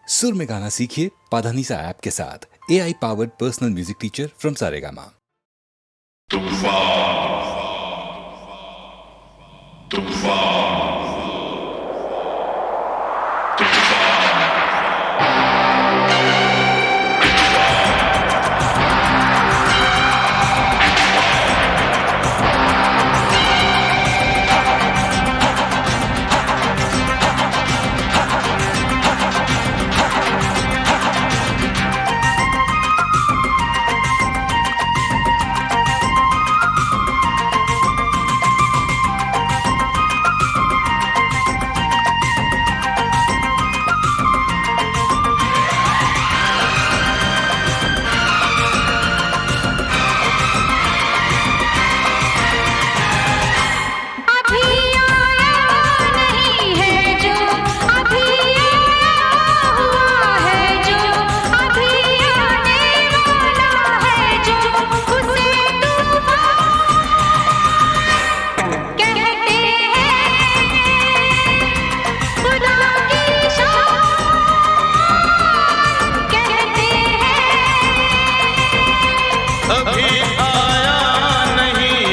सुर में गाना सीखिए पाधानीसा ऐप के साथ। AI powered personal music teacher from Saregama. अभी नहीं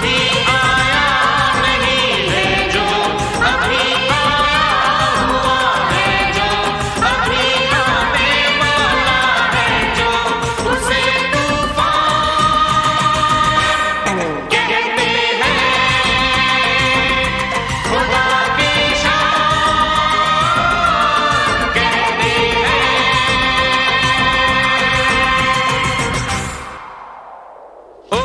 अभी आया नहीं है जो, अभी आया हुआ है जो, अभी आने वाला है जो, उसे तूफान कहते हैं। खुदा की शान कहते हैं। ओ,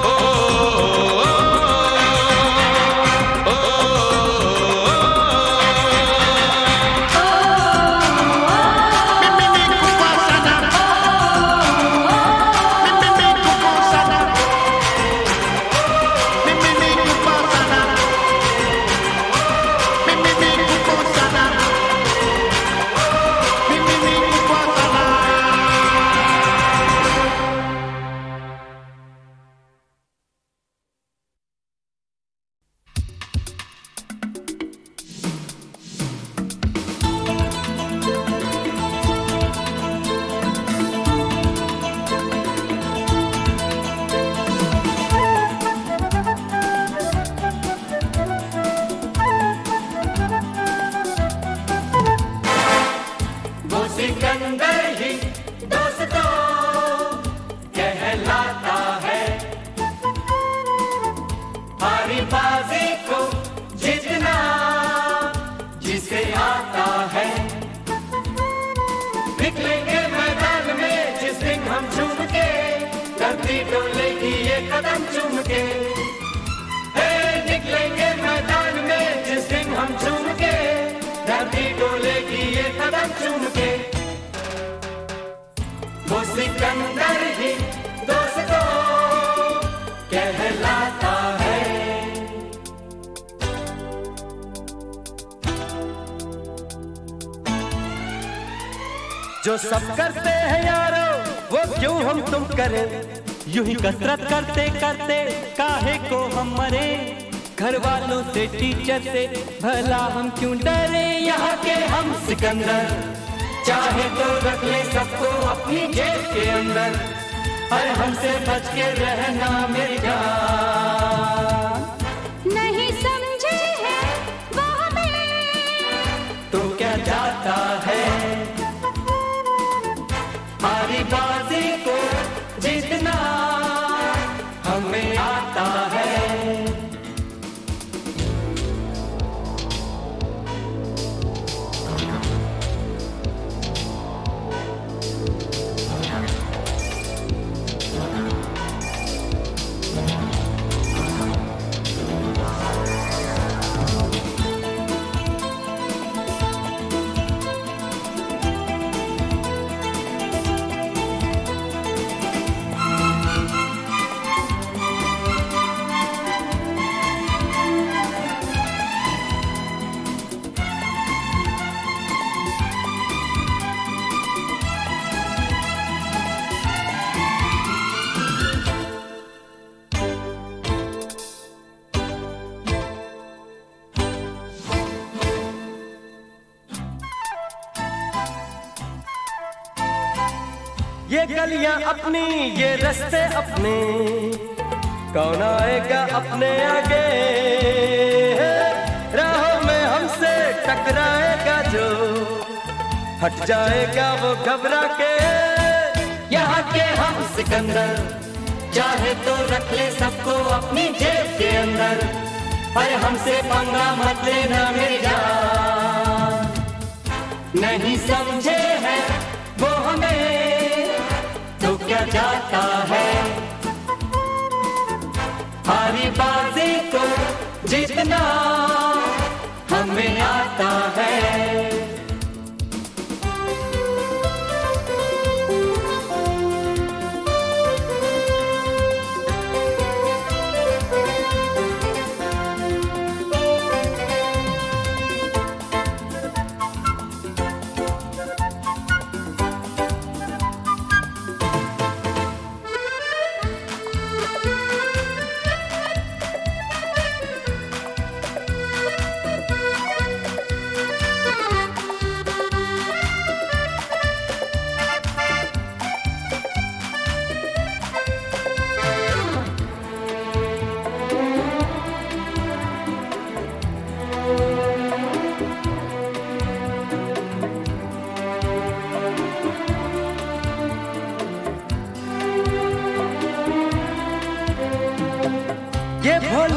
वो सिकंदर ही दोस्तों कहलाता है। हारी बाजी को जीतना जिसे आता है। निकलेंगे मैदान में जिस दिन हम झूम के, धरती डोलेगी ये कदम चूम के। निकलेंगे मैदान में जिस दिन हम झूम के, धरती डोलेगी ये कदम चूम के। वो सिकंदर ही दोस्तों कहलाता है। जो सब करते हैं यारो वो क्यों हम तुम करें, यूं ही कसरत करते करते काहे को हम मरे। घर वालों से टीचर से भला हम क्यों डरे, यहाँ के हम सिकंदर चाहे तो रख ले सबको अपनी जेब के अंदर। और हमसे बच के रहना मेरी जान। नहीं समझे हैं वो हमें, तो क्या जाता है हमारी बाजी को जीतना हमें आता है। ये गलियां अपनी ये रास्ते अपने, कौन आएगा अपने आगे। राहों में हमसे टकराएगा जो, हट जाएगा वो घबरा के। यहाँ के हम सिकंदर चाहे तो रख ले सबको अपनी जेब के अंदर। पर हमसे पंगा मत लेना मेरी जान। नहीं समझे हैं वो हमें, तो क्या जाता है हारी बाजी को जीतना हमें आता है।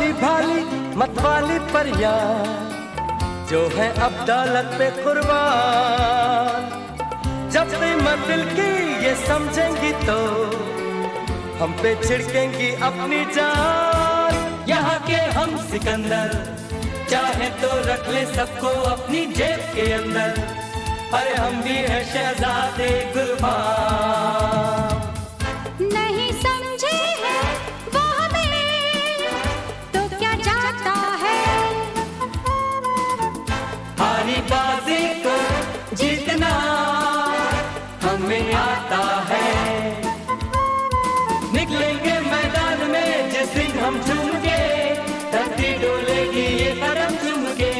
भोली भाली मतवाली परियां जो है अब दौलत पे कुर्बान। जब कीमत दिल की ये समझेंगी तो हम पे छिड़केंगी अपनी जान। यहाँ के हम सिकंदर चाहे तो रख ले सबको अपनी जेब के अंदर, अरे हम भी है शहजादे गुलफाम। नहीं समझे हैं वो हमें तो क्या जाता है, हारी बाजी को जीतना हमें आता है। निकलेंगे मैदान में जिस दिन हम झूम के, धरती डोलेगी ये कदम चूम के।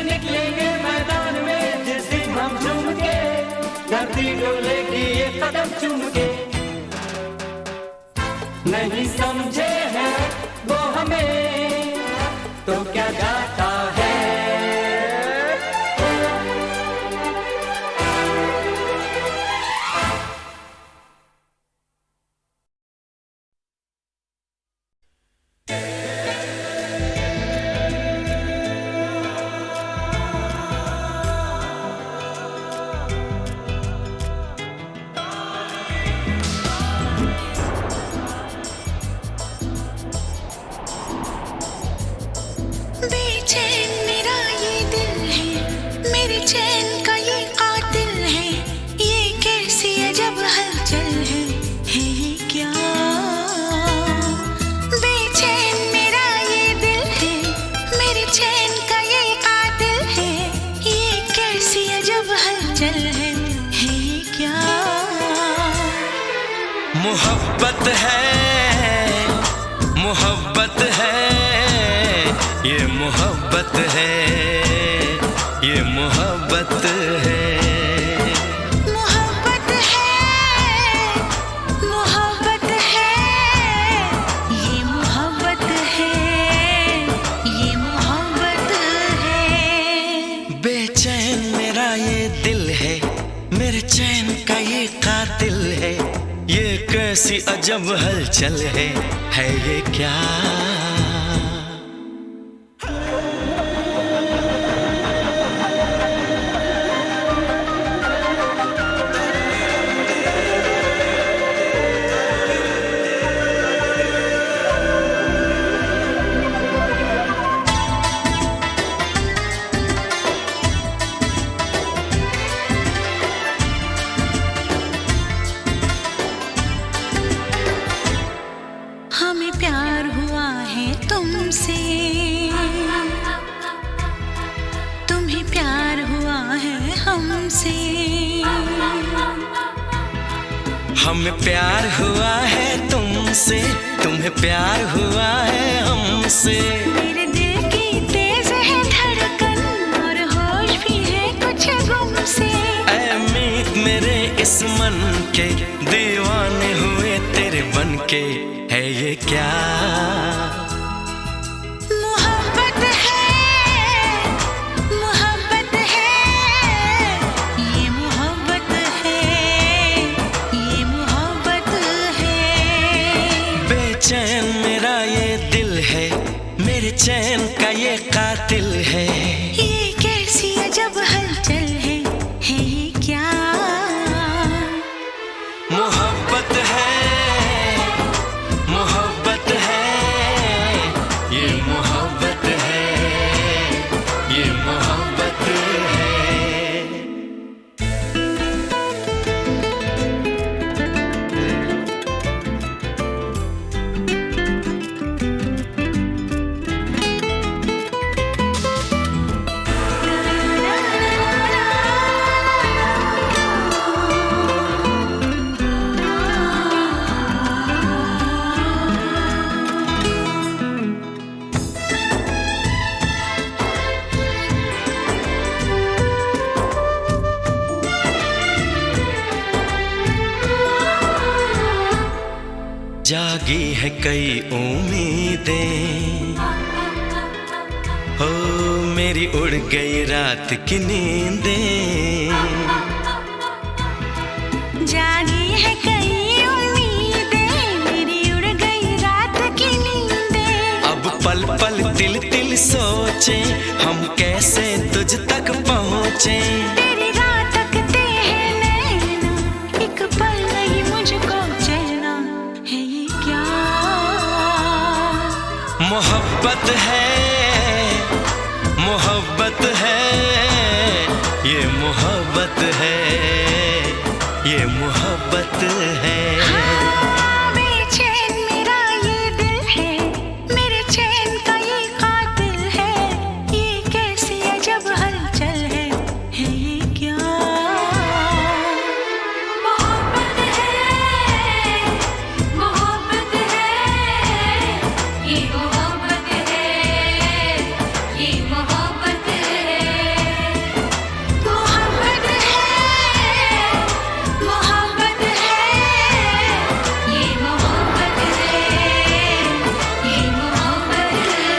निकलेंगे मैदान में जिस दिन हम झूम के, धरती डोलेगी ये कदम चूम के। नहीं समझे हैं वो हमें तो क्या जाता है। बेचैन मेरा ये दिल है, मेरे चैन का ये कातिल है। ये कैसी अजब हलचल है ये क्या। बेचैन मेरा ये दिल है, मेरे चैन का ये कातिल है। ये कैसी अजब हलचल है ये क्या। मोहब्बत है, मोहब्बत है, ये मोहब्बत है, ये मोहब्बत है। मोहब्बत है, मोहब्बत है, ये मोहब्बत है, ये मोहब्बत है। बेचैन मेरा ये दिल है, मेरे चैन का ये कातिल है। ये कैसी अजब हलचल है ये क्या। हमें प्यार हुआ है तुमसे, तुम्हें प्यार हुआ है हमसे। हमें प्यार हुआ है तुमसे, तुम्हें प्यार हुआ है हमसे। मेरे दिल की तेज है धड़कन और होश भी है कुछ गुम से। ऐ मीत मेरे इस मन के, दीवाने हुए तेरे बन के। है ये क्या। मोहब्बत है, मोहब्बत है, ये मोहब्बत है, ये मोहब्बत है। बेचैन मेरा ये दिल है, मेरे चैन का ये कातिल है। ये कैसी अजब हलचल है ये क्या। मोहब्बत है, मोहब्बत है, ये मोहब्बत है, ये मोहब्बत है। जागी है कई उम्मीदें, हो मेरी उड़ गई रात की नींदें। जागी है कई उम्मीदें, मेरी उड़ गई रात की नींदें। पल पल तिल तिल सोचे हम कैसे तुझ तक पहुँचे। तेरी राह तकते हैं नैना, एक पल नहीं मुझको चैना, है ये क्या मोहब्बत है, मोहब्बत है, ये मोहब्बत है, ये मोहब्बत है। हाँ, बेचैन मेरा ये दिल है, मेरे चैन का ये कातिल है, ये कैसी अजब हलचल है ये क्या मोहब्बत है, मोहब्बत है, ये मोहब्बत है, ये मोहब्बत है, मोहब्बत है, मोहब्बत है, ये मोहब्बत है, ये मोहब्बत है।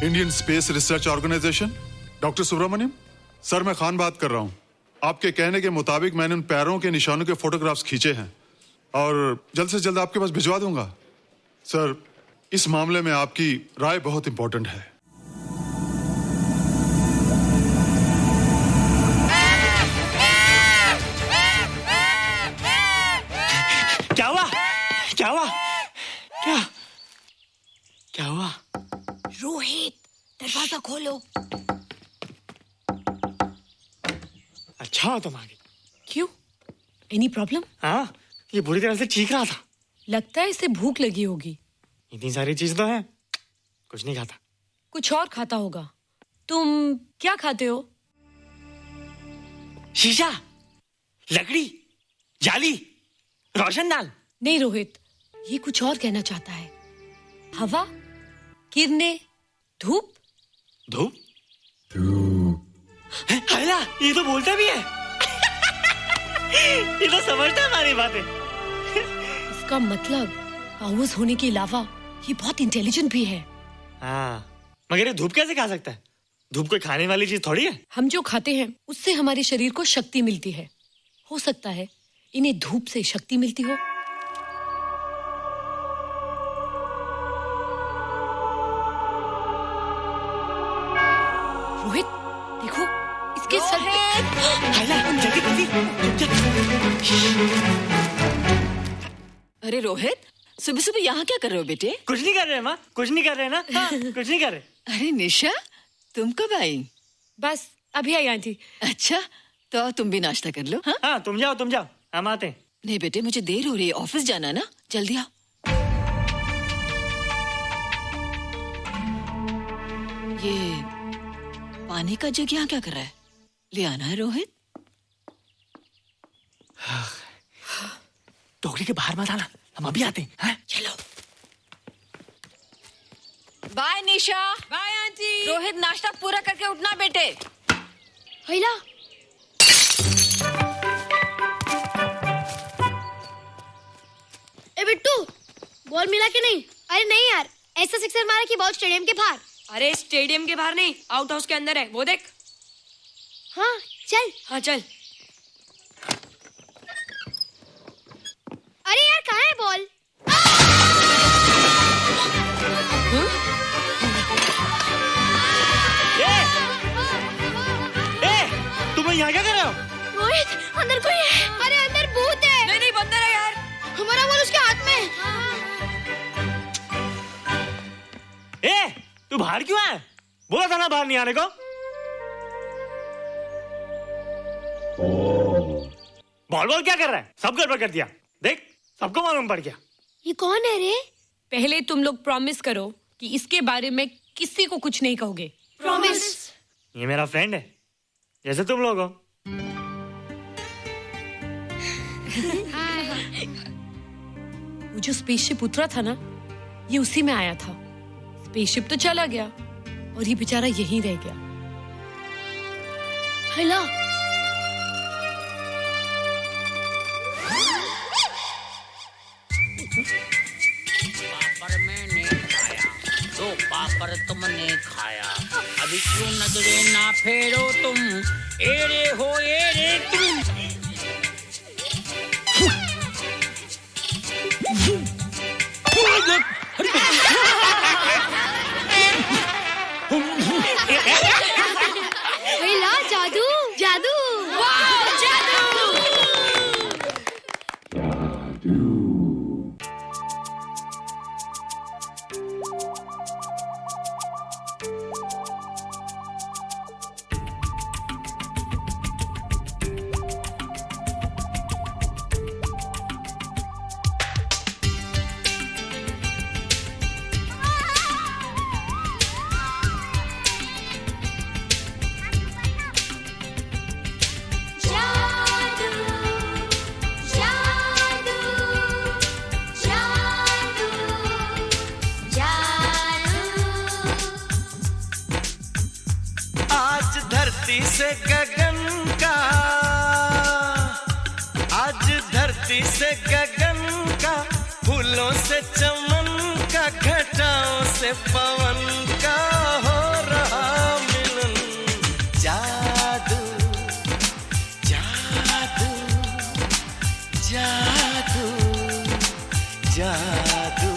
Indian space research organisation, doctor Subramanyam sir, मैं खान बात कर रहा हूं। आपके कहने के मुताबिक मैंने उन पैरों के निशानों के फोटोग्राफ्स खींचे हैं और जल्द से जल्द आपके पास भिजवा दूंगा। सर, इस मामले में आपकी राय बहुत इंपॉर्टेंट है। क्या हुआ? क्या हुआ? क्या क्या हुआ? रोहित, दरवाजा खोलो। अच्छा तुम आ गई। क्यों? Any problem? हाँ, ये बुरी तरह से चीख रहा था। लगता है इसे भूख लगी होगी। इतनी सारी चीज तो है, कुछ नहीं खाता। कुछ और खाता होगा। तुम क्या खाते हो? शीशा, लकड़ी, जाली, रोशनदान। नहीं रोहित, ये कुछ और कहना चाहता है। हवा, किरणें, धूप। धूप? हैला, ये तो बोलता भी है। ये तो समझता है हमारी बातें। इसका मतलब पावर्स होने के अलावा ये बहुत इंटेलिजेंट भी है। हाँ, मगर ये धूप कैसे खा सकता है? धूप कोई खाने वाली चीज थोड़ी है। हम जो खाते हैं उससे हमारे शरीर को शक्ति मिलती है। हो सकता है इन्हें धूप से शक्ति मिलती हो। रोहित, देखो इसके सर पे। हैला, जल्दी जल्दी। अरे रोहित, सुबह सुबह यहाँ क्या कर रहे हो बेटे? कुछ नहीं कर रहे माँ, कुछ नहीं कर रहे ना। हाँ, कुछ नहीं कर रहे। अरे निशा, तुम कब आई? बस अभी आई आंटी। अच्छा, तो तुम भी नाश्ता कर लो। हाँ, हाँ, तुम जाओ, हम आते हैं। नहीं बेटे, मुझे देर हो रही है, ऑफिस जाना ना, जल्दी आओ। ये पानी का जग यहाँ क्या कर रहा है? ले आना है रोहित। टोकरी के बाहर मत आना, हम अभी आते हैं। हाँ? चलो। Bye Nisha. Bye aunty. Rohit, नाश्ता पूरा करके उठना बेटे। हैला, ए बिट्टू, बॉल मिला के नहीं? अरे नहीं यार, ऐसा सिक्सर मारा कि बॉल स्टेडियम के बाहर। अरे स्टेडियम के बाहर नहीं, आउट हाउस के अंदर है, वो देख। हाँ चल। हाँ चल। अरे यार, कहाँ है बॉल? तुम यहाँ क्या कर रहे हो? रोहित, अंदर कोई है। अरे अंदर भूत है। नहीं नहीं, बंदर है यार। हमारा बॉल उसके हाथ में। तू बाहर क्यों है? बोला था ना बाहर नहीं आने को। बॉल क्या कर रहा है? सब गड़बड़ कर दिया। देख, सबको मालूम पड़ गया। ये कौन है रे? पहले तुम लोग प्रॉमिस करो कि इसके बारे में किसी को कुछ नहीं कहोगे। प्रॉमिस। ये मेरा फ्रेंड है, जैसे तुम लोग हो। वो जो स्पेसशिप उतरा था ना, ये उसी में आया था। स्पेसशिप तो चला गया और ये बेचारा यहीं रह गया। हैला, पापड़ मैंने खाया, 2 पापड़ तुमने खाया, अब कभी क्यों नजरे ना फेरो तुम, एरे हो एरे तुम। ला जादू जादू वाह जादू। धरती से गगन का, आज धरती से गगन का, फूलों से चमन का, घटाओं से पवन का हो रहा मिलन। जादू जादू जादू जादू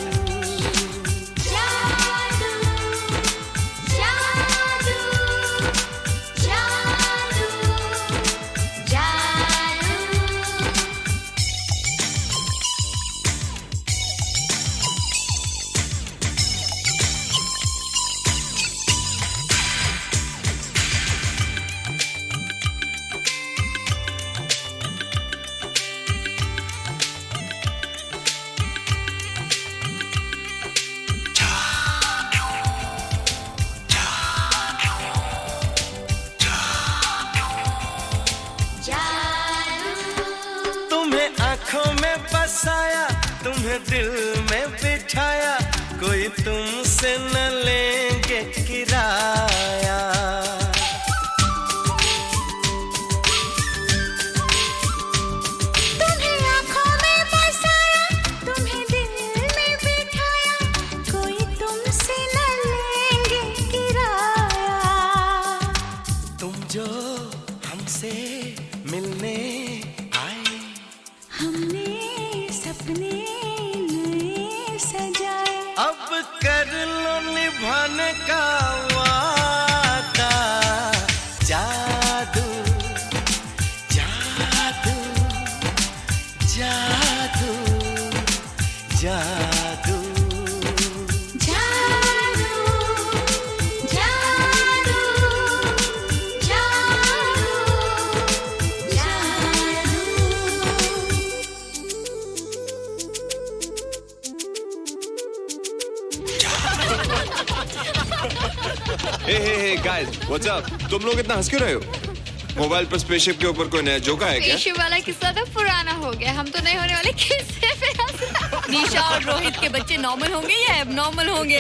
आँखों में बसाया, तुम्हें दिल में बिठाया, कोई तुमसे न लेंगे किराया। तुम्हें आँखों में बसाया, तुम्हें दिल में बिठाया, कोई तुमसे न लेंगे किराया। तुम जो हमसे मिलने हमने सपने नए सजाए, अब कर लो निभाने का वादा। जादू जादू जादू जादू हे गाइस, व्हाट्स अप? तुम लोग इतना हंस क्यों रहे हो? मोबाइल पर स्पेसशिप के ऊपर कोई नया जोका है क्या? स्पेसशिप वाला किस्सा तो पुराना हो गया, हम तो नहीं होने वाले किस्से पे हंस रहे। निशा और रोहित के बच्चे नॉर्मल होंगे या एबनॉर्मल होंगे?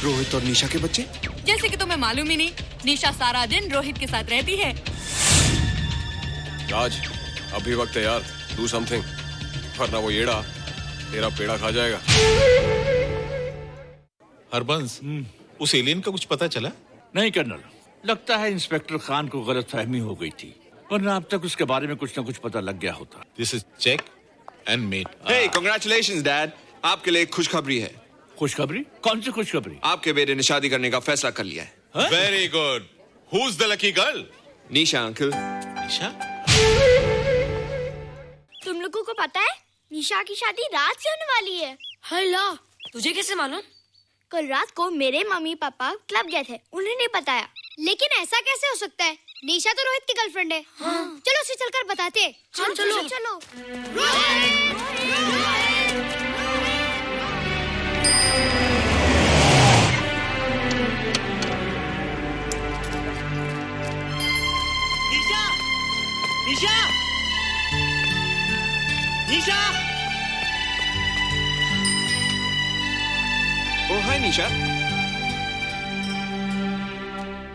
रोहित और निशा के बच्चे? जैसे कि तुम्हें मालूम ही नहीं, निशा सारा दिन रोहित के साथ रहती है। राज, अभी वक्त है यार, डू समथिंग, वरना वो येड़ा तेरा पेड़ा खा जाएगा। हरबंस, उस एलियन का कुछ पता चला? नहीं कर्नल, लगता है इंस्पेक्टर खान को गलतफहमी हो गई थी, वरना अब तक उसके बारे में कुछ न कुछ पता लग गया होता। This is check and mate. Hey, congratulations dad, आपके लिए एक खुशखबरी है। खुशखबरी? कौन सी खुशखबरी? आपके बेटे ने शादी करने का फैसला कर लिया है। Very good. Who is the lucky girl? Nisha uncle. Nisha? तुम लोगों को पता है निशा की शादी रात से होने वाली है। हल्ला, तुझे कैसे मालूम? कल रात को मेरे मम्मी पापा क्लब गए थे, उन्होंने बताया। लेकिन ऐसा कैसे हो सकता है? निशा तो रोहित की गर्लफ्रेंड है। हाँ। चलो उसे चलकर बताते हैं। चलो चलो चलो। निशा, निशा, निशा। ओ हाय निशा।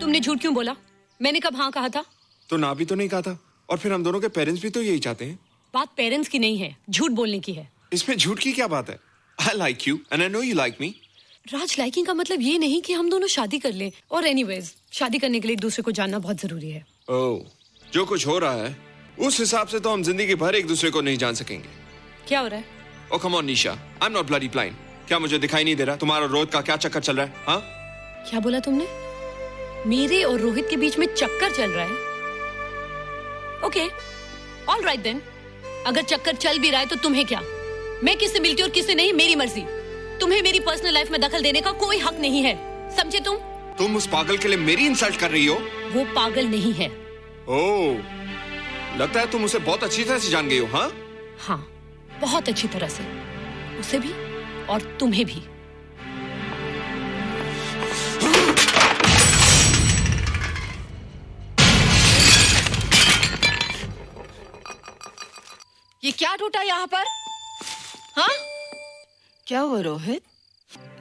तुमने झूठ क्यों बोला? मैंने कब हाँ कहा था? तो ना भी तो नहीं कहा था, और फिर हम दोनों के पेरेंट्स भी तो यही चाहते हैं। बात पेरेंट्स की नहीं है, झूठ बोलने की है। इसमें झूठ की क्या बात है? I like you and I know you like me. Raj, liking का मतलब ये नहीं कि हम दोनों शादी कर लें। और एनीवेज, शादी करने के लिए एक दूसरे को जानना बहुत जरूरी है। ओह, जो कुछ हो रहा है उस हिसाब से तो हम जिंदगी भर एक दूसरे को नहीं जान सकेंगे। क्या हो रहा है? Oh come on Nisha, I am not bloody blind. क्या मुझे दिखाई नहीं दे रहा तुम्हारा रोहित का क्या चक्कर चल रहा है? हाँ, क्या बोला तुमने? मेरे और रोहित के बीच में चक्कर चल रहा है? Okay, all right then. अगर चक्कर चल भी रहा है तो तुम्हें क्या? मैं किससे मिलती हूँ और किससे नहीं, मेरी मर्जी। तुम्हें मेरी पर्सनल लाइफ में दखल देने का कोई हक नहीं है, समझे तुम? तुम उस पागल के लिए मेरी इंसल्ट कर रही हो? वो पागल नहीं है। ओह, लगता है तुम उसे बहुत अच्छी तरह से जान गई हो। हाँ हाँ, बहुत अच्छी तरह से, उसे भी और तुम्हें भी। ये क्या टूटा यहाँ पर? हाँ, क्या हुआ रोहित?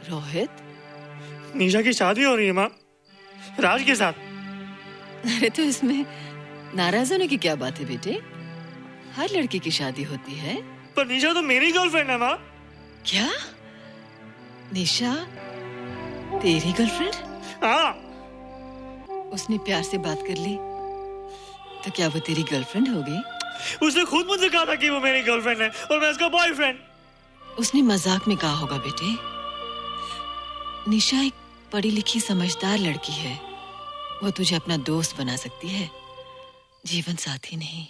रोहित, निशा की शादी हो रही है माँ, राज के साथ। अरे तो इसमें नाराज होने की क्या बात है बेटे? हर लड़की की शादी होती है। पर निशा तो मेरी गर्लफ्रेंड है माँ। क्या? निशा तेरी गर्लफ्रेंड? हाँ। उसने प्यार से बात कर ली तो क्या वो तेरी गर्लफ्रेंड हो गई? उसने खुद मुझसे कहा था कि वो मेरी गर्लफ्रेंड है और मैं उसका बॉयफ्रेंड। उसने मजाक में कहा होगा बेटे। निशा एक पढ़ी लिखी समझदार लड़की है, वो तुझे अपना दोस्त बना सकती है, जीवन साथी नहीं।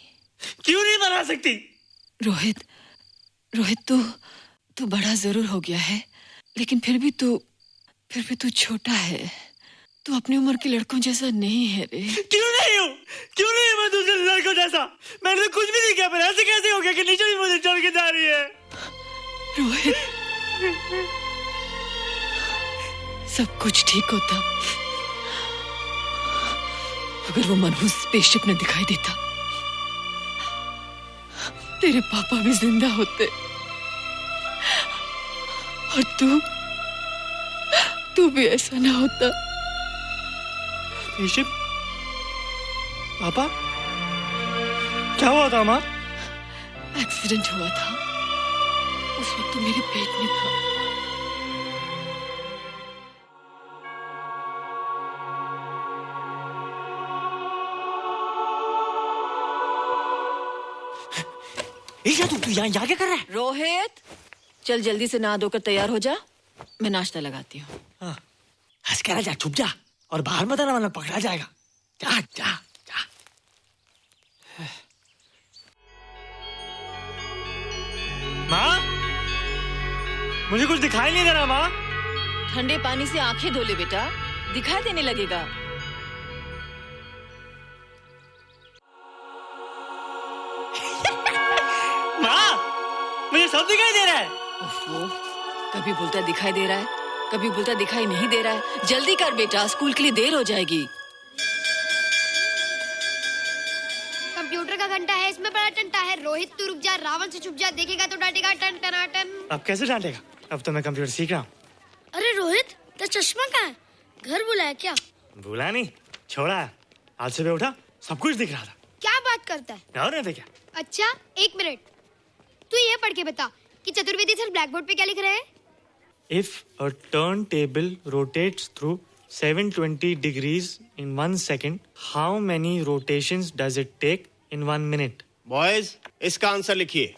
क्यों नहीं बना सकती? रोहित, रोहित तू बड़ा जरूर हो गया है, लेकिन फिर भी तू छोटा है। तू अपनी उम्र के लड़कों जैसा नहीं है रे। क्यों नहीं हूँ? क्यों नहीं है मैं दूसरे लड़कों जैसा? मैंने तो कुछ भी नहीं किया, पर ऐसे कैसे हो गया कि निशा भी मुझे छोड़ के जा रही है? रोहित, सब कुछ ठीक होता अगर वो मनहूस स्पेसशिप न दिखाई देता। तेरे पापा भी जिंदा होते और तू भी ऐसा ना होता। स्पेसशिप? पापा? क्या हुआ था माँ? एक्सीडेंट हुआ था, उस वक्त तो मेरे पेट में था। तू यहाँ क्या कर रहा है? रोहित, चल जल्दी से नहा धोकर तैयार हो जा, मैं नाश्ता लगाती हूँ। हंस कर जा, छुप जा और बाहर मत आना वरना पकड़ा जाएगा। जा जा जा। माँ, मुझे कुछ दिखाई नहीं दे रहा माँ। ठंडे पानी से आंखें धो ले बेटा, दिखाई देने लगेगा। माँ, मुझे सब दिखाई दे रहा है। ओफो, कभी बोलता दिखाई दे रहा है, कभी बोलता दिखाई नहीं दे रहा है। जल्दी कर बेटा, स्कूल के लिए देर हो जाएगी। कंप्यूटर का घंटा है, इसमें बड़ा टंटा है। रोहित तू रुक जा, रावण से छुप जा, देखेगा तो डांटेगा टन टनाटन। अब कैसे डांटेगा? अब तो मैं कंप्यूटर सीख रहा हूँ। अरे रोहित, तेरा चश्मा कहाँ है? घर बुलाया क्या? भूला नहीं, छोड़ा है। आज सुबह उठा, सब कुछ दिख रहा था। क्या बात करता है? और नहीं तो क्या? अच्छा, एक मिनट, तू ये पढ़ के बता कि चतुर्वेदी सर ब्लैक बोर्ड पे क्या लिख रहे हैं? If a turntable rotates through 720 degrees in 1 second, how many rotations does it take in 1 minute? Boys, इसका आंसर लिखिए।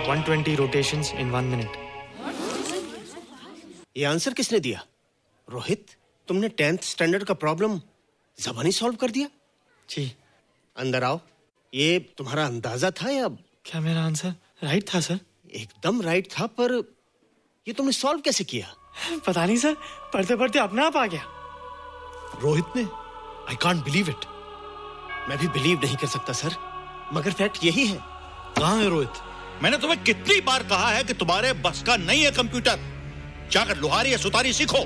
$120 rotations in 1 minute. ये आंसर किसने दिया? रोहित, तुमने 10th स्टैंडर्ड का प्रॉब्लम ज़बानी सॉल्व कर दिया? जी। अंदर आओ। ये तुम्हारा अंदाजा था या? क्या मेरा आंसर राइट था सर? एकदम राइट था, पर ये तुमने सॉल्व कैसे किया? पता नहीं सर, पढ़ते पढ़ते अपने आप आ गया। रोहित ने? I can't believe it. मैं भी बिलीव नहीं कर सकता सर, मगर फैक्ट यही है। कहाँ है रोहित? मैंने तुम्हें कितनी बार कहा है कि तुम्हारे बस का नहीं है कंप्यूटर। जाकर लोहारी या सुतारी सीखो।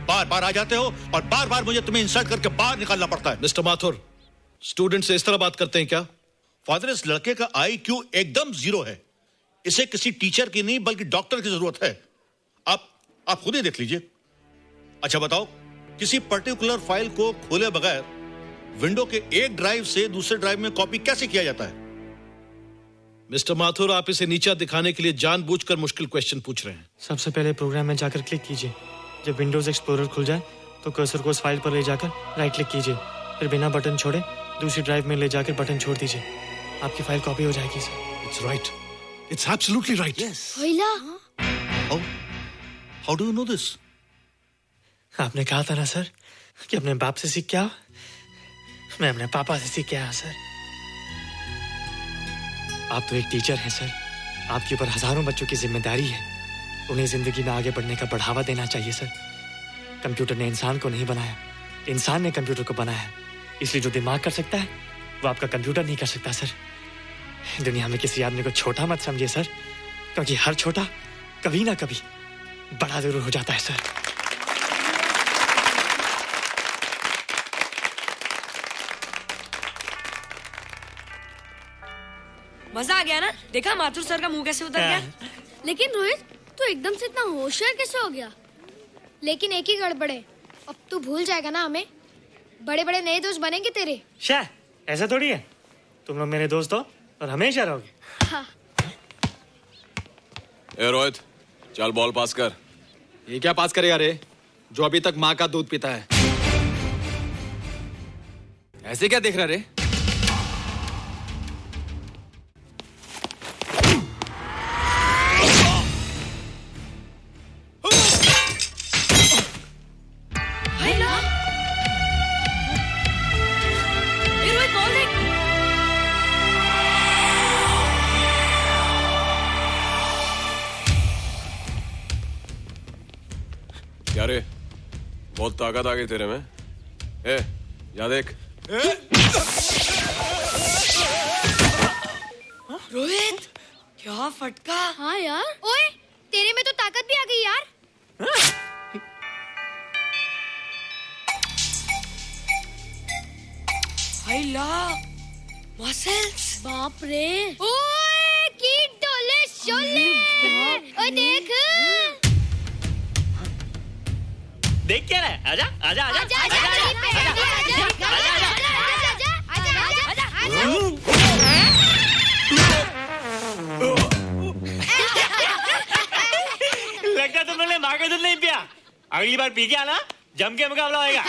बार बार आ जाते हो और बार बार मुझे तुम्हें इंसल्ट करके बाहर निकालना पड़ता है। मिस्टर माथुर, स्टूडेंट से इस तरह बात करते हैं क्या? फादर, इस लड़के का IQ एकदम 0 है। इसे किसी टीचर की नहीं बल्कि डॉक्टर की जरूरत है। आप खुद ही देख लीजिए। अच्छा बताओ, किसी पर्टिकुलर फाइल को खोले बगैर विंडो के एक ड्राइव से दूसरे ड्राइव में कॉपी कैसे किया जाता है? मिस्टर माथुर, आप इसे नीचा दिखाने के लिए जानबूझकर मुश्किल क्वेश्चन पूछ रहे हैं। सबसे पहले प्रोग्राम में जाकर क्लिक कीजिए। जब विंडोज एक्सप्लोरर खुल जाए तो कर्सर को उस फाइल पर ले जाकर राइट क्लिक कीजिए, फिर बिना बटन छोड़े दूसरी ड्राइव में ले जाकर बटन छोड़ दीजिए। आपकी फाइल कॉपी हो जाएगी sir. It's right, it's absolutely right. How do you know this? आपने कहा था ना सर कि अपने बाप से सीख के आओ। मैं अपने पापा से सीख के आया सर। आप तो एक टीचर हैं सर, आपके ऊपर हजारों बच्चों की जिम्मेदारी है। उन्हें जिंदगी में आगे बढ़ने का बढ़ावा देना चाहिए सर। कंप्यूटर ने इंसान को नहीं बनाया, इंसान ने कंप्यूटर को बनाया। इसलिए जो दिमाग कर सकता है वो आपका कंप्यूटर नहीं कर सकता सर। दुनिया में किसी आदमी को छोटा मत समझिए सर, क्योंकि हर छोटा कभी ना कभी बड़ा जरूर हो जाता है सर। मजा आ गया ना? देखा माथुर सर का मुंह कैसे उतर गया? लेकिन रोहित, तू एकदम से इतना होशियार कैसे हो गया? लेकिन एक ही गड़बड़ है, अब तू भूल जाएगा ना हमें। बड़े बड़े नए दोस्त बनेंगे तेरे। शाह, ऐसा थोड़ी है। तुम लोग मेरे दोस्त हो और हमेशा रहोगे। हाँ। ए रोहित, चल बॉल पास कर। ये क्या पास करेगा रे, जो अभी तक माँ का दूध पीता है? ऐसे क्या देख रहा रे? क्या रे, बहुत ताकत आ गई तेरे में। ए, या देख। रोहित, क्या फटका। हाँ यार। ओए, तेरे में तो ताकत भी आ गई यार। मसल्स। बाप रे। ओए, की डोले शोले। ओए देख। देख क्या रहा है? आजा आजा आजा आजा लगता तुमने माँ का दूध नहीं पिया। अगली बार पी के आना, जम के मुकाबला होएगा।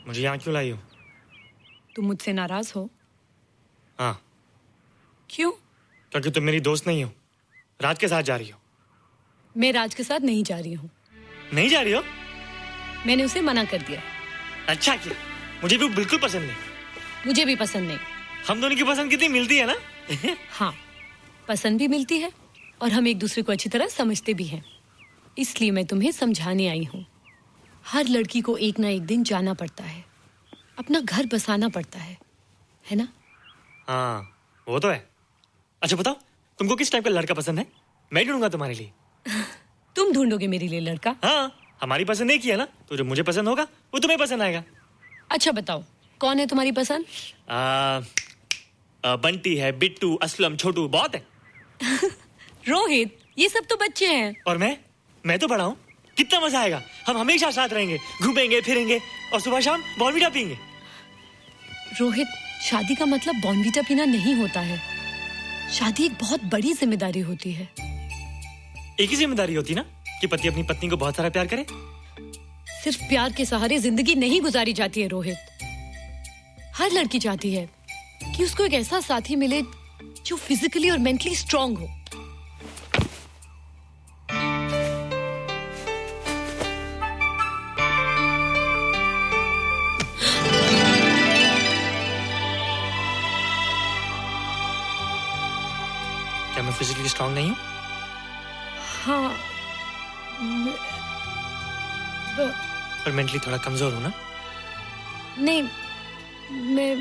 मुझे यहाँ क्यों लाई हो? तुम मुझसे नाराज हो? हाँ। क्यों? क्योंकि तुम मेरी दोस्त नहीं हो, राज के साथ जा रही हो। मैं राज के साथ नहीं जा रही हूँ। नहीं जा रही हो? मैंने उसे मना कर दिया। अच्छा किया, मुझे भी बिल्कुल पसंद नहीं। मुझे भी पसंद नहीं। हम दोनों की पसंद कितनी मिलती है ना? हाँ, पसंद भी मिलती है और हम एक दूसरे को अच्छी तरह समझते भी हैं। इसलिए मैं तुम्हें समझाने आई हूँ। हर लड़की को एक ना एक दिन जाना पड़ता है, अपना घर बसाना पड़ता है ना? हाँ, वो तो है। अच्छा बताओ, तुमको किस टाइप का लड़का पसंद है? मैं ढूंढूंगा तुम्हारे लिए। तुम ढूंढोगे मेरे लिए लड़का? हाँ, हमारी पसंद एक ही है ना, तो जो मुझे पसंद होगा वो तुम्हें पसंद आएगा। अच्छा बताओ, कौन है तुम्हारी पसंद? बंटी है, बिट्टू, असलम, छोटू, बहुत है। रोहित, ये सब तो बच्चे हैं। और मैं तो बड़ा हूँ। कितना मजा आएगा, हम हमेशा साथ रहेंगे, घूमेंगे फिरेंगे और सुबह शाम बॉर्नवीटा पीएंगे। रोहित, शादी का मतलब बॉर्नवीटा पीना नहीं होता है। शादी एक बहुत बड़ी जिम्मेदारी होती है। एक ही जिम्मेदारी होती ना कि पति अपनी पत्नी को बहुत सारा प्यार करे। सिर्फ प्यार के सहारे जिंदगी नहीं गुजारी जाती है रोहित। हर लड़की चाहती है कि उसको एक ऐसा साथी मिले जो फिजिकली और मेंटली स्ट्रांग हो। क्या मैं फिजिकली स्ट्रांग नहीं हूँ? हाँ, पर मेंटली थोड़ा कमजोर हूँ ना? नहीं, मैं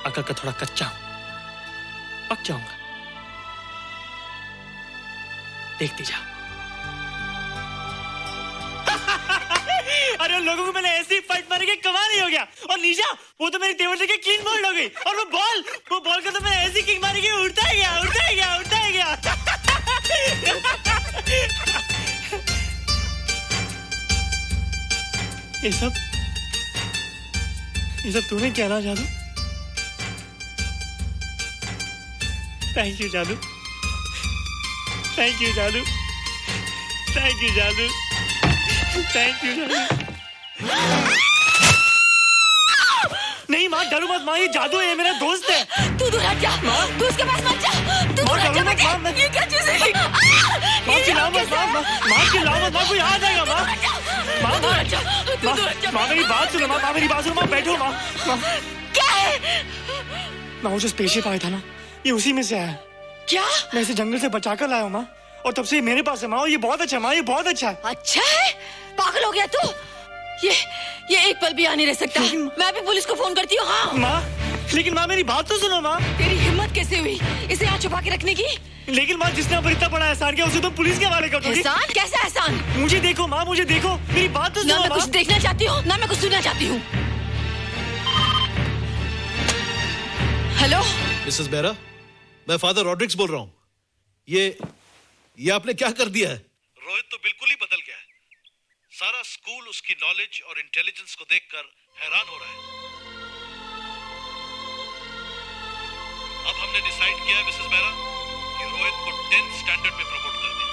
अकल का थोड़ा कच्चा हूँ, पक जाऊंगा। देखती जा। अरे उन लोगों को मैंने ऐसी फाइट मारी कि कमाल ही हो गया। और निशा, वो तो मेरी टेबल से क्लीन बॉल हो गई। और वो बॉल को तो मैंने ऐसी किक मारी कि उड़ता ही गया। ये सब तूने क्या ना जादू? थैंक यू जादू, थैंक यू जादू, थैंक यू जादू, थैंक यू जादू। नहीं माँ, डरो मत माँ, ये जादू है, मेरा दोस्त है। तू दूर हट जा, तू उसके पास मत जा, तू दूर हट जा बेटे। ये क्या चीज़ है? माँ चिल्लाओ मत, माँ चिल्लाओ मत, माँ कोई आ जाएगा माँ। माँ मेरी बात सुनो, माँ मेरी बात सुनो, माँ बैठो माँ। क्या है? माँ वो जो स्पेसशिप आया था ना, ये उसी में से आया। क्या? मैं इसे जंगल से बचाकर लाया हूँ माँ, और तब से ये मेरे पास है माँ, और ये बहुत अच्छा है माँ, ये बहुत अच्छा है। अच्छा है? पागल हो गया तू? ये एक पल भी यहाँ नहीं रह सकता। मैं अभी पुलिस को फोन करती हूँ। हाँ माँ, लेकिन माँ मेरी बात तो सुनो माँ। तेरी हिम्मत कैसे हुई इसे यहाँ छुपा के रखने की? लेकिन माँ, जिसने अब इतना बड़ा एहसान किया उसे तो पुलिस के हवाले कर दोगी। एहसान? कैसा एहसान? मुझे देखो माँ, मुझे देखो, मेरी बात तो सुनो। ना मैं कुछ देखना चाहती हूँ, ना मैं कुछ सुनना चाहती हूँ। हेलो मिसेस बेरा, मैं फादर रॉड्रिक्स बोल रहा हूँ। ये आपने क्या कर दिया है? रोहित तो बिल्कुल ही बदल गया है। सारा स्कूल उसकी नॉलेज और इंटेलिजेंस को देखकर हैरान हो रहा है। अब हमने डिसाइड किया है मिसेस बेरा कि रोहित को 10th स्टैंडर्ड में प्रमोट कर दें।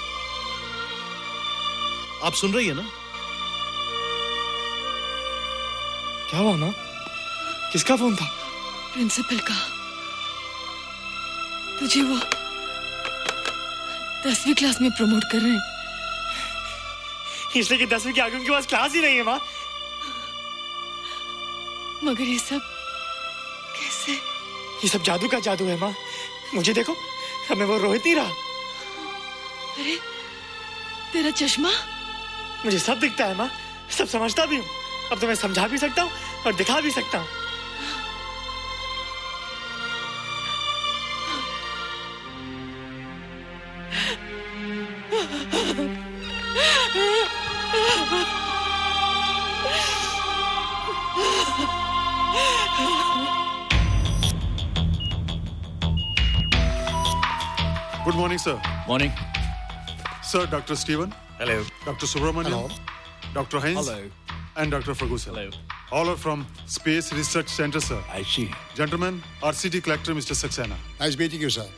आप सुन रही है ना? क्या हुआ माँ? किसका फोन था? प्रिंसिपल का। तुझे वो 10वीं क्लास में प्रमोट कर रहे हैं। इसलिए कि 10वीं के आगे उनके पास क्लास ही नहीं है माँ। मगर ये सब कैसे? ये सब जादू का जादू है माँ। मुझे देखो, हमें वो रोहित नहीं रहा। अरे तेरा चश्मा? मुझे सब दिखता है माँ, सब समझता भी हूँ। अब तो मैं समझा भी सकता हूँ और दिखा भी सकता हूँ। Good morning, sir. Morning. Sir, Dr. Steven. Hello. Dr. Subramaniam. Dr. Heinz. Hello. And Dr. Ferguson. Hello. All are from Space Research Center, sir. I see. Gentlemen, RCT collector, Mr. Saxena. Nice meeting you sir.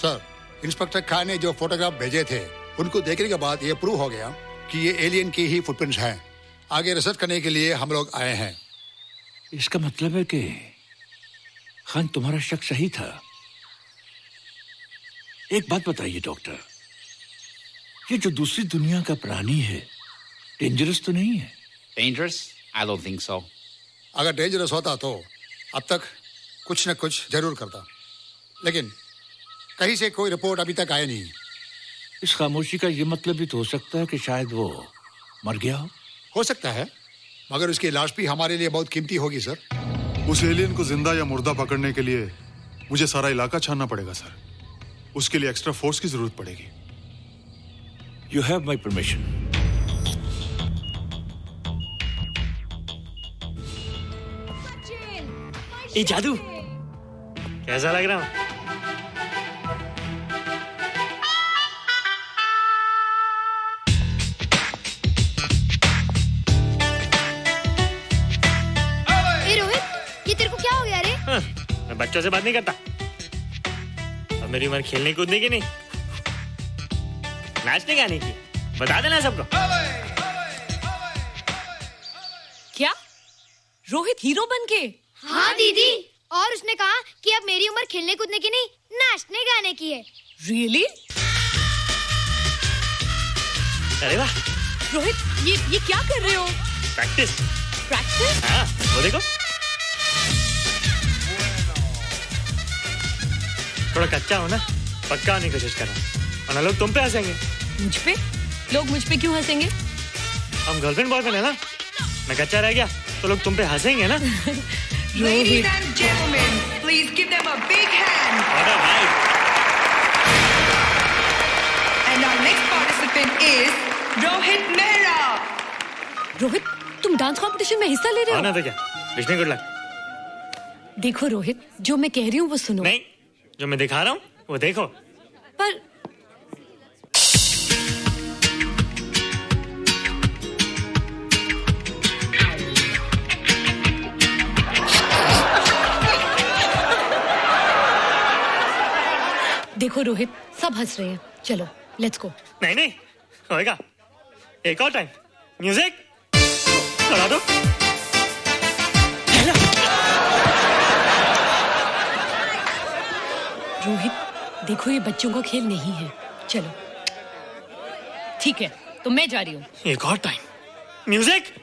Sir, inspector Khan ने जो photograph भेजे थे, उनको देखने के बाद ये prove हो गया कि ये एलियन की ही फुटप्रिंट्स हैं। आगे रिसर्च करने के लिए हम लोग आए हैं। इसका मतलब है कि खान, तुम्हारा शक सही था। एक बात बताइए डॉक्टर, ये जो दूसरी दुनिया का प्राणी है, डेंजरस तो नहीं है? Dangerous? I don't think so. अगर डेंजरस होता तो अब तक कुछ न कुछ जरूर करता, लेकिन कहीं से कोई रिपोर्ट अभी तक आई नहीं। इस खामोशी का ये मतलब भी तो हो सकता है कि शायद वो मर गया हो सकता है, मगर उसकी लाश भी हमारे लिए बहुत कीमती होगी सर। उस एलियन को जिंदा या मुर्दा पकड़ने के लिए मुझे सारा इलाका छानना पड़ेगा सर। उसके लिए एक्स्ट्रा फोर्स की जरूरत पड़ेगी। You have my permission. ये जादू कैसा लग रहा हूँ? रोहित, ये तेरे को क्या हो गया रे? मैं बच्चों से बात नहीं करता। अब मेरी उम्र खेलने कूदने की नहीं, नाचने गाने की। बता देना सबको। क्या रोहित हीरो बन के? हाँ दीदी, और उसने कहा कि अब मेरी उम्र खेलने कूदने की नहीं, नाचने गाने की है। रियली? अरे वाह रोहित, ये क्या कर रहे हो? प्रैक्टिस। प्रैक्टिस? हाँ, वो देखो। थोड़ा कच्चा हो ना, पक्का होने की कोशिश कर रहा हूँ, वरना लोग तुम पे हंसेंगे। मुझ पे? लोग मुझ पे क्यों हंसेंगे? हम गर्लफ्रेंड बॉयफ्रेंड है ना, मैं कच्चा रह गया तो लोग तुम पे हंसेंगे ना। Ladies and gentlemen, please give them a big hand. What a vibe. And our next participant is Rohit Mehra. Rohit, तुम डांस कंपटीशन में हिस्सा ले रहे हो? ना तो क्या, विश मी गुड लक। देखो रोहित, जो मैं कह रही हूँ वो सुनो। नहीं, जो मैं दिखा रहा हूँ वो देखो। पर देखो रोहित, सब हंस रहे हैं, चलो लेट्स गो। नहीं नहीं होएगा, एक और टाइम। म्यूजिक चला दो। रोहित देखो, ये बच्चों का खेल नहीं है, चलो। ठीक है, तो मैं जा रही हूँ। एक और time. Music.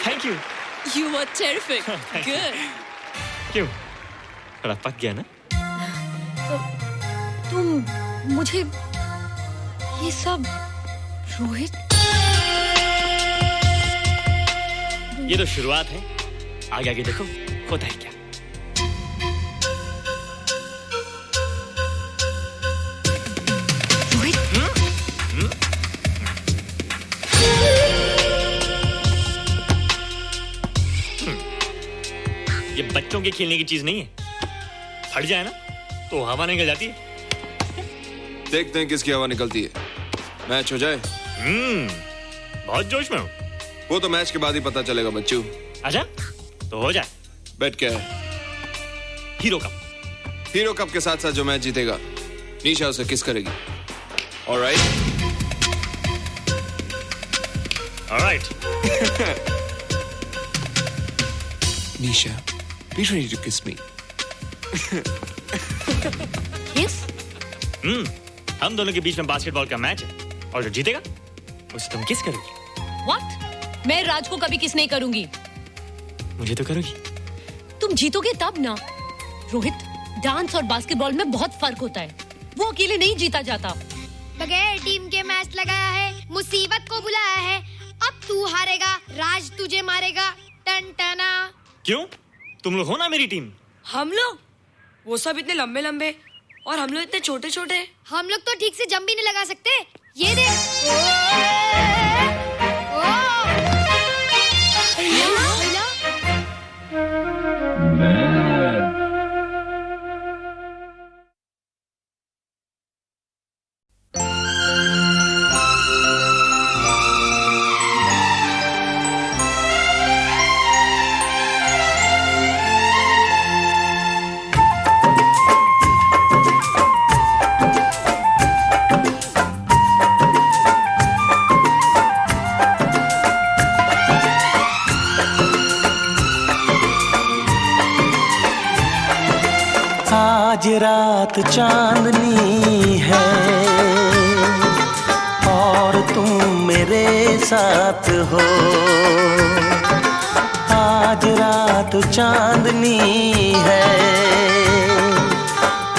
Thank you. You were terrific. Good. क्यों? थोड़ा पक गया ना? तुम मुझे ये सब रोहित? ये तो शुरुआत है, आगे आगे देखो होता है क्या। ये बच्चों के खेलने की चीज नहीं है, फट जाए ना तो हवा निकल जाती है। देखते हैं किसकी हवा निकलती है। मैच हो जाए। बहुत जोश में हूँ। वो तो मैच के बाद ही पता चलेगा बच्चू। अच्छा तो हो जाए। बेट क्या है? Hero cup. हीरो कप के साथ साथ जो मैच जीतेगा निशा उसे किस करेगी। Alright. Alright. Nisha, be ready to kiss me. Kiss? हम दोनों के बीच में बास्केटबॉल का मैच है और जो जीतेगा उसे तुम किस करोगी। What? मैं राज को कभी किस नहीं करूंगी। मुझे तो करोगी। तुम जीतोगे तब ना। रोहित, डांस और बास्केटबॉल में बहुत फर्क होता है, वो अकेले नहीं जीता जाता। बगैर टीम के मैच लगाया है, मुसीबत को बुलाया है, अब तू हारेगा, राज तुझे मारेगा, टन टना। क्यों? तुम लोग हो ना मेरी टीम। हम लोग? वो सब इतने लंबे लंबे और हम लोग इतने छोटे छोटे। हम लोग तो ठीक से जंप भी नहीं लगा सकते। ये देख। आज रात चांदनी है और तुम मेरे साथ हो। आज रात चांदनी है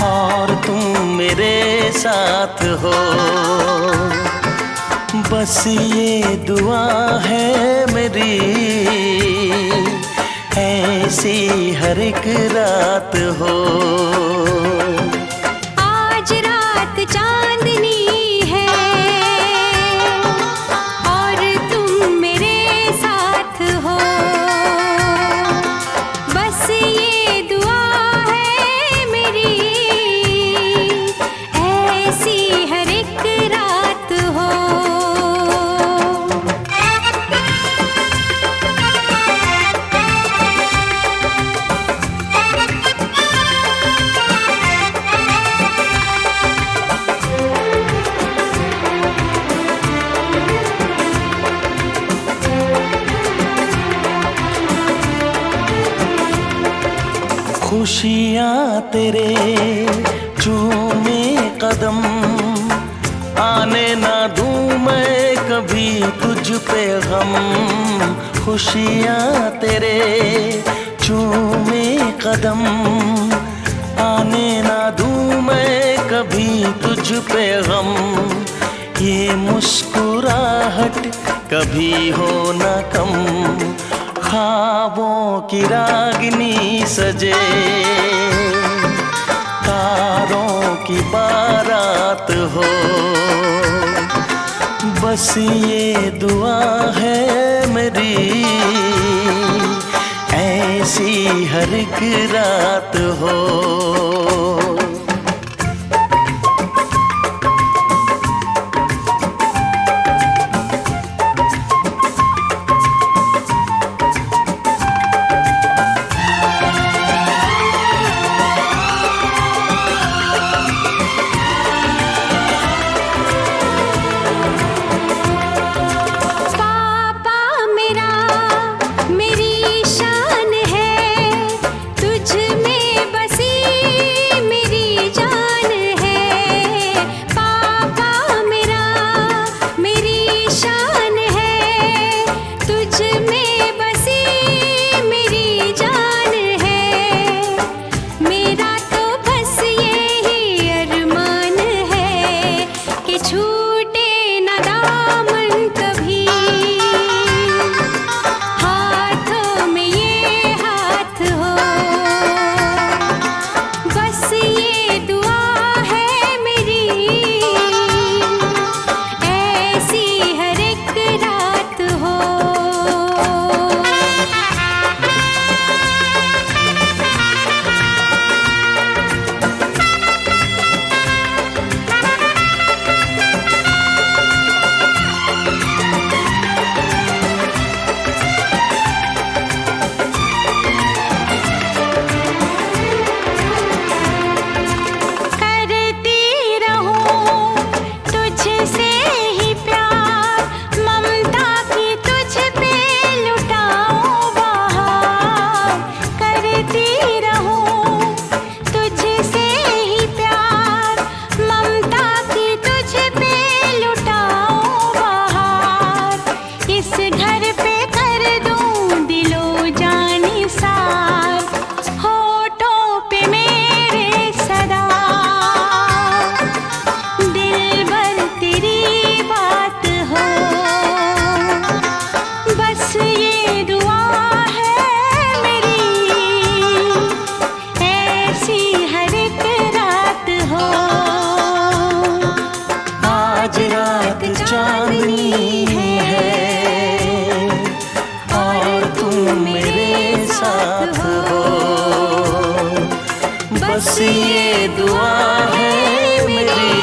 और तुम मेरे साथ हो। बस ये दुआ है मेरी, ऐसी हर एक रात हो। आज रात चांदनी है और तुम मेरे साथ हो। बस ये दुआ है मेरी, ऐसी हर एक रात हो। खुशियाँ तेरे चूमे कदम, आने ना दूँ मैं कभी तुझ पे गम। खुशियाँ तेरे चूमे कदम, आने ना दूँ मैं कभी तुझ पे गम। ये मुस्कुराहट कभी हो ना कम, ख्वाबों की रागनी सजे, तारों की बारात हो। बस ये दुआ है मेरी, ऐसी हर एक रात हो। मेरी शान है, तुझ में बसी ये दुआ है मेरी,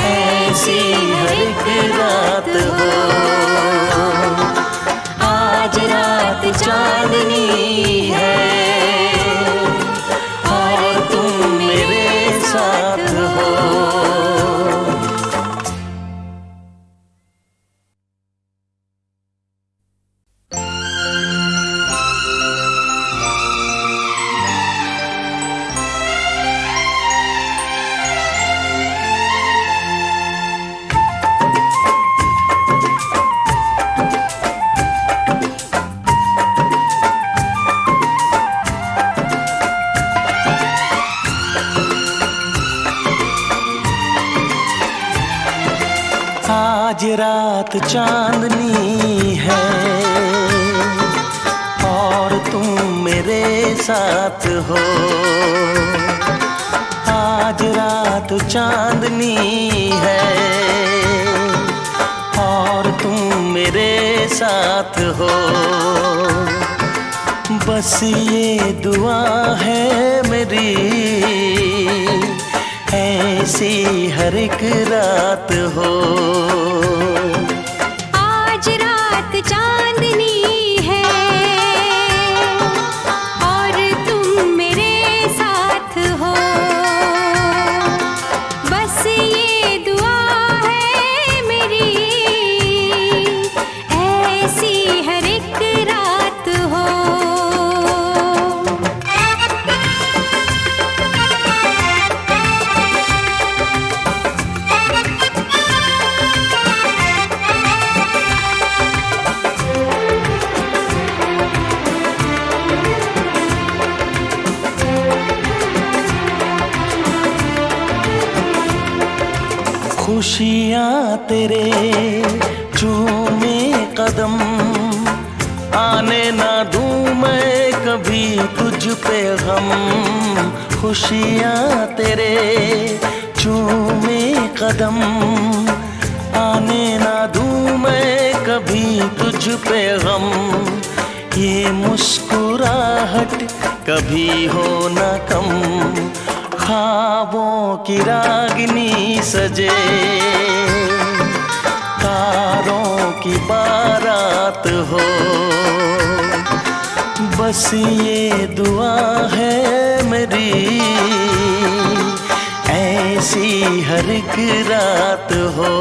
ऐसी हर एक रात हो। आज रात चांदनी है और तुम मेरे साथ हो। आज रात चांदनी है और तुम मेरे साथ हो। आज रात चांदनी है और तुम मेरे साथ हो। बस ये दुआ है मेरी, ऐसी हर एक रात हो। आज रात चांदनी है और तुम मेरे साथ हो। बस ये दुआ है मेरी, ऐसी हर एक रात हो। खुशियाँ तेरे चूमे कदम, आने ना दूँ मैं कभी तुझ पे गम। खुशियाँ तेरे चूमे कदम, आने ना दूँ मैं कभी तुझ पे गम। ये मुस्कुराहट कभी हो ना कम, ख्वाबों की रागिनी सजे, तारों की बारात हो। बस ये दुआ है मेरी, ऐसी हर एक रात हो।